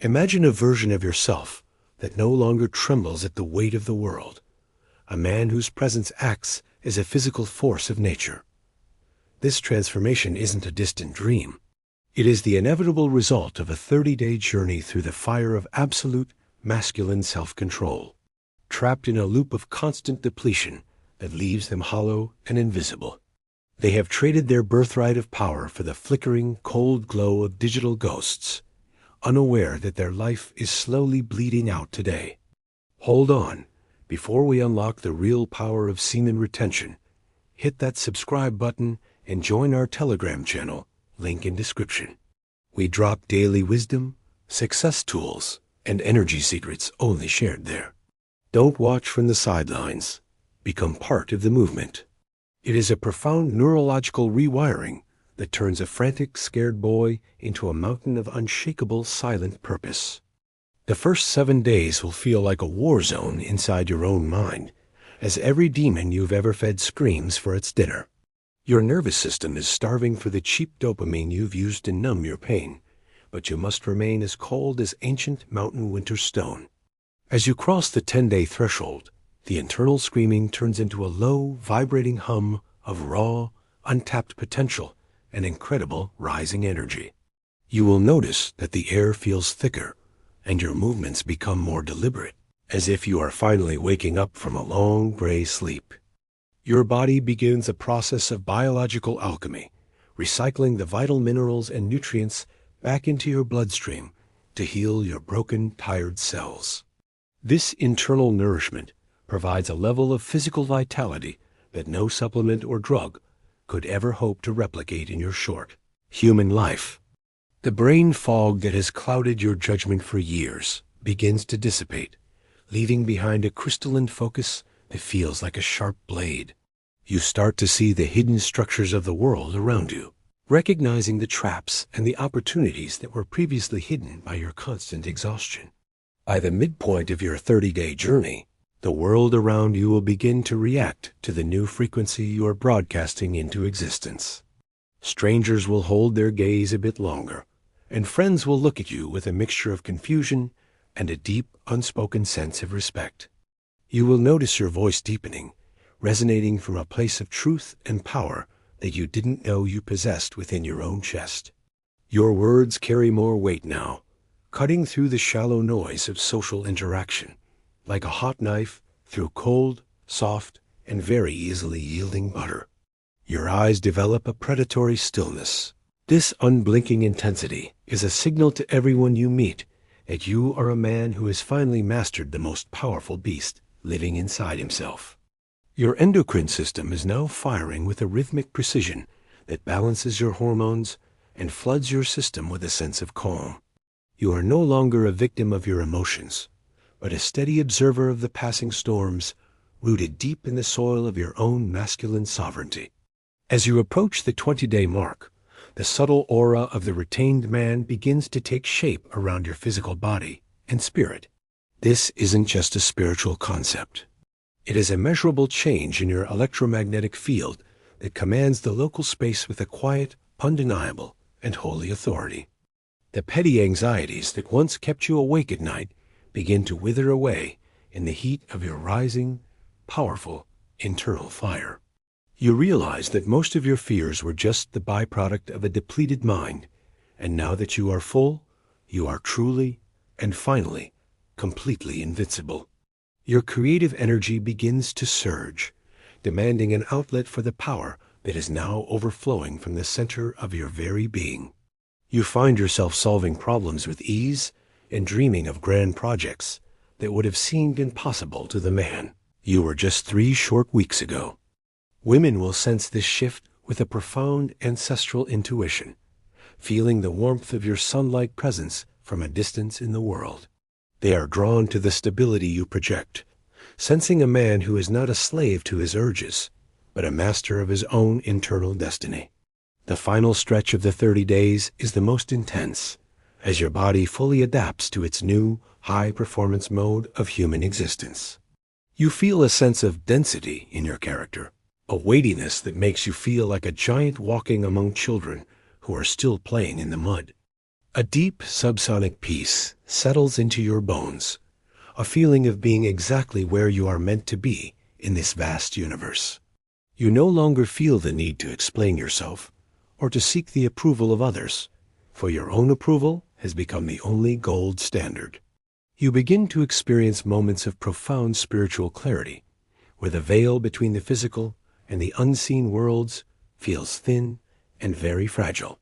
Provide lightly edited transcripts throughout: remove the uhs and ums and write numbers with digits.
Imagine a version of yourself that no longer trembles at the weight of the world, a man whose presence acts as a physical force of nature. This transformation isn't a distant dream. It is the inevitable result of a 30-day journey through the fire of absolute masculine self-control, trapped in a loop of constant depletion that leaves them hollow and invisible. They have traded their birthright of power for the flickering, cold glow of digital ghosts, unaware that their life is slowly bleeding out today. Hold on. Before we unlock the real power of semen retention, hit that subscribe button and join our Telegram channel, link in description. We drop daily wisdom, success tools, and energy secrets only shared there. Don't watch from the sidelines. Become part of the movement. It is a profound neurological rewiring that turns a frantic, scared boy into a mountain of unshakable, silent purpose. The first 7 days will feel like a war zone inside your own mind, as every demon you've ever fed screams for its dinner. Your nervous system is starving for the cheap dopamine you've used to numb your pain, but you must remain as cold as ancient mountain winter stone. As you cross the 10-day threshold, the internal screaming turns into a low, vibrating hum of raw, untapped potential and incredible rising energy. You will notice that the air feels thicker and your movements become more deliberate, as if you are finally waking up from a long gray sleep. Your body begins a process of biological alchemy, recycling the vital minerals and nutrients back into your bloodstream to heal your broken, tired cells. This internal nourishment provides a level of physical vitality that no supplement or drug could ever hope to replicate in your short human life. The brain fog that has clouded your judgment for years begins to dissipate, leaving behind a crystalline focus that feels like a sharp blade. You start to see the hidden structures of the world around you, recognizing the traps and the opportunities that were previously hidden by your constant exhaustion. By the midpoint of your 30-day journey, the world around you will begin to react to the new frequency you are broadcasting into existence. Strangers will hold their gaze a bit longer, and friends will look at you with a mixture of confusion and a deep, unspoken sense of respect. You will notice your voice deepening, resonating from a place of truth and power that you didn't know you possessed within your own chest. Your words carry more weight now, cutting through the shallow noise of social interaction, like a hot knife through cold, soft, and very easily yielding butter. Your eyes develop a predatory stillness. This unblinking intensity is a signal to everyone you meet that you are a man who has finally mastered the most powerful beast living inside himself. Your endocrine system is now firing with a rhythmic precision that balances your hormones and floods your system with a sense of calm. You are no longer a victim of your emotions, but a steady observer of the passing storms, rooted deep in the soil of your own masculine sovereignty. As you approach the 20-day mark, the subtle aura of the retained man begins to take shape around your physical body and spirit. This isn't just a spiritual concept. It is a measurable change in your electromagnetic field that commands the local space with a quiet, undeniable, and holy authority. The petty anxieties that once kept you awake at night begin to wither away in the heat of your rising, powerful internal fire. You realize that most of your fears were just the byproduct of a depleted mind, and now that you are full, you are truly and finally completely invincible. Your creative energy begins to surge, demanding an outlet for the power that is now overflowing from the center of your very being. You find yourself solving problems with ease and dreaming of grand projects that would have seemed impossible to the man you were just 3 short weeks ago. Women will sense this shift with a profound ancestral intuition, feeling the warmth of your sun-like presence from a distance in the world. They are drawn to the stability you project, sensing a man who is not a slave to his urges, but a master of his own internal destiny. The final stretch of the 30 days is the most intense, as your body fully adapts to its new, high-performance mode of human existence. You feel a sense of density in your character, a weightiness that makes you feel like a giant walking among children who are still playing in the mud. A deep subsonic peace settles into your bones, a feeling of being exactly where you are meant to be in this vast universe. You no longer feel the need to explain yourself or to seek the approval of others, for your own approval has become the only gold standard. You begin to experience moments of profound spiritual clarity, where the veil between the physical and the unseen worlds feels thin and very fragile.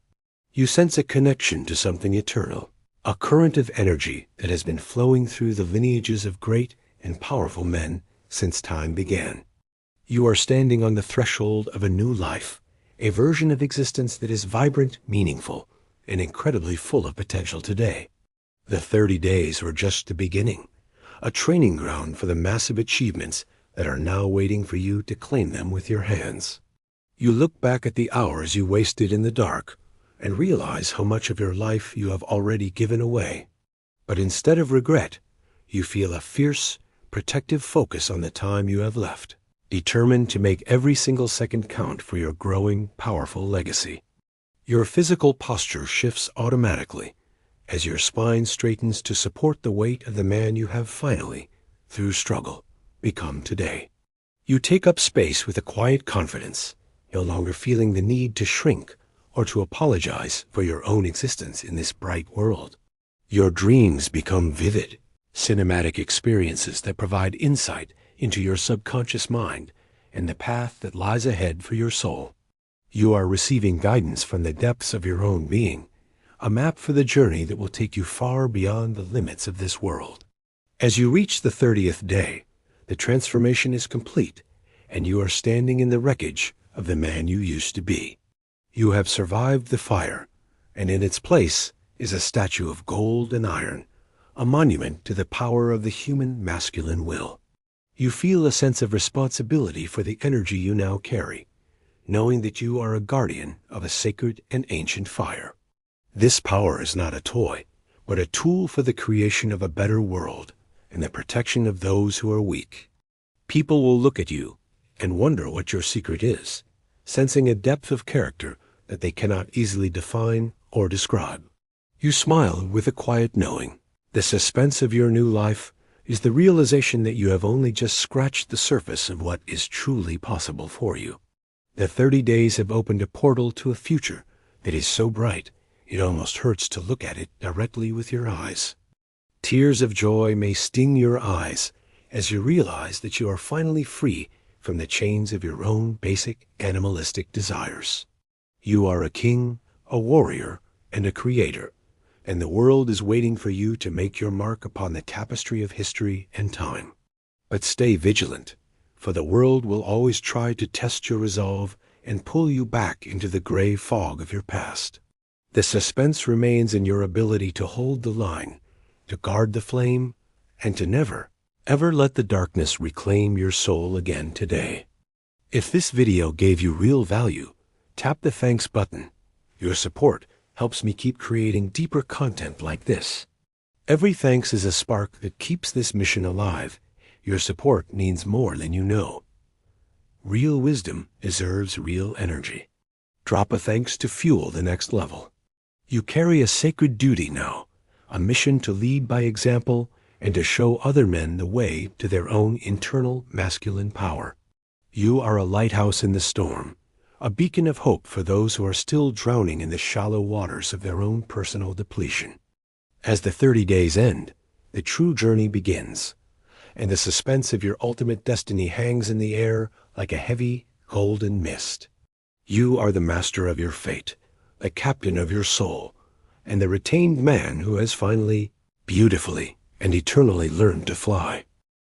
You sense a connection to something eternal, a current of energy that has been flowing through the lineages of great and powerful men since time began. You are standing on the threshold of a new life, a version of existence that is vibrant, meaningful, and incredibly full of potential today. The 30 days were just the beginning, a training ground for the massive achievements that are now waiting for you to claim them with your hands. You look back at the hours you wasted in the dark and realize how much of your life you have already given away. But instead of regret, you feel a fierce, protective focus on the time you have left, determined to make every single second count for your growing, powerful legacy. Your physical posture shifts automatically as your spine straightens to support the weight of the man you have finally, through struggle, become today. You take up space with a quiet confidence, no longer feeling the need to shrink or to apologize for your own existence in this bright world. Your dreams become vivid, cinematic experiences that provide insight into your subconscious mind and the path that lies ahead for your soul. You are receiving guidance from the depths of your own being, a map for the journey that will take you far beyond the limits of this world. As you reach the 30th day, the transformation is complete, and you are standing in the wreckage of the man you used to be. You have survived the fire, and in its place is a statue of gold and iron, a monument to the power of the human masculine will. You feel a sense of responsibility for the energy you now carry, knowing that you are a guardian of a sacred and ancient fire. This power is not a toy, but a tool for the creation of a better world and the protection of those who are weak. People will look at you and wonder what your secret is, sensing a depth of character that they cannot easily define or describe. You smile with a quiet knowing. The suspense of your new life is the realization that you have only just scratched the surface of what is truly possible for you. The 30 days have opened a portal to a future that is so bright it almost hurts to look at it directly with your eyes. Tears of joy may sting your eyes as you realize that you are finally free from the chains of your own basic animalistic desires. You are a king, a warrior, and a creator, and the world is waiting for you to make your mark upon the tapestry of history and time. But stay vigilant, for the world will always try to test your resolve and pull you back into the gray fog of your past. The suspense remains in your ability to hold the line, to guard the flame, and to never, ever let the darkness reclaim your soul again today. If this video gave you real value, tap the thanks button. Your support helps me keep creating deeper content like this. Every thanks is a spark that keeps this mission alive. Your support means more than you know. Real wisdom deserves real energy. Drop a thanks to fuel the next level. You carry a sacred duty now, a mission to lead by example and to show other men the way to their own internal masculine power. You are a lighthouse in the storm, a beacon of hope for those who are still drowning in the shallow waters of their own personal depletion. As the 30 days end, the true journey begins, and the suspense of your ultimate destiny hangs in the air like a heavy, golden mist. You are the master of your fate, the captain of your soul, and the retained man who has finally, beautifully, and eternally learned to fly.